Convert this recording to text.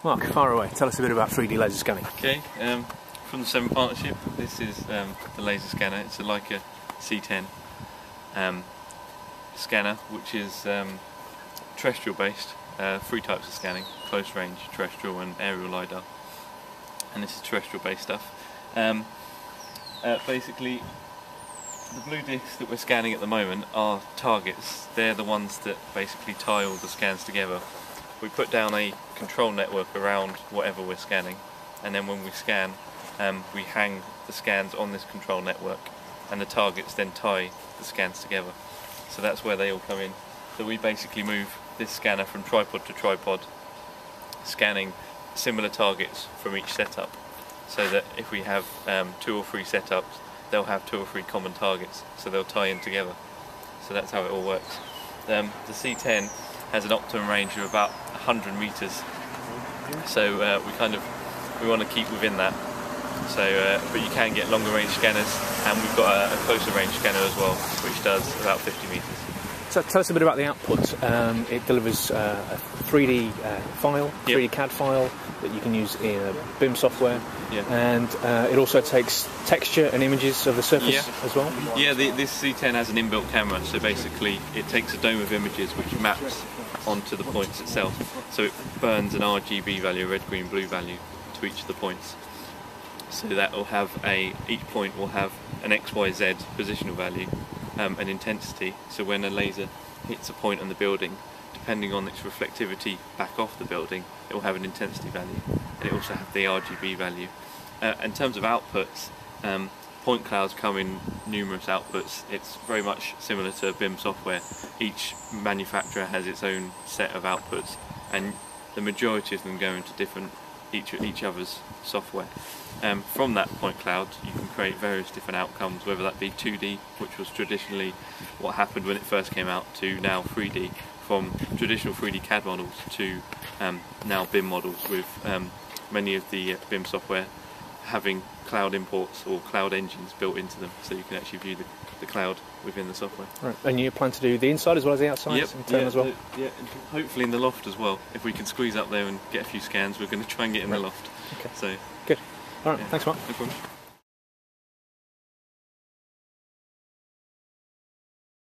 Mark, far away. Tell us a bit about 3D laser scanning. Okay, from the Severn Partnership, this is the laser scanner. It's a Leica C10 scanner, which is terrestrial based. Three types of scanning: close range, terrestrial and aerial LiDAR. And this is terrestrial based stuff. Basically, the blue discs that we're scanning at the moment are targets. They're the ones that basically tie all the scans together. We put down a control network around whatever we're scanning, and then when we scan, we hang the scans on this control network, and the targets then tie the scans together. So that's where they all come in. So we basically move this scanner from tripod to tripod, scanning similar targets from each setup, so that if we have 2 or 3 setups, they'll have 2 or 3 common targets, so they'll tie in together. So that's how it all works. The C10 has an optimum range of about 100 meters, so we want to keep within that. So, but you can get longer range scanners, and we've got a closer range scanner as well, which does about 50 meters. So tell us a bit about the output. It delivers a 3D file, 3D CAD file that you can use in BIM software, and it also takes texture and images of the surface as well. Yeah, this C10 has an inbuilt camera, so basically it takes a dome of images which maps onto the points itself. So it burns an RGB value, red, green, blue value, to each of the points. So that will have each point will have an XYZ positional value, an intensity. So when a laser hits a point on the building, depending on its reflectivity back off the building, it will have an intensity value, and it also have the RGB value. In terms of outputs, point clouds come in numerous outputs. It's very much similar to BIM software. Each manufacturer has its own set of outputs, and the majority of them go into each other's software. From that point cloud, you can create various different outcomes, whether that be 2D, which was traditionally what happened when it first came out, to now 3D, from traditional 3D CAD models to now BIM models, with many of the BIM software having cloud imports or cloud engines built into them, so you can actually view the cloud within the software. Right. And you plan to do the inside as well as the outside? Yep. As well? Yeah, hopefully in the loft as well. If we can squeeze up there and get a few scans, we're going to try and get in the loft. Okay. So good. All right, thanks Mark. No problem.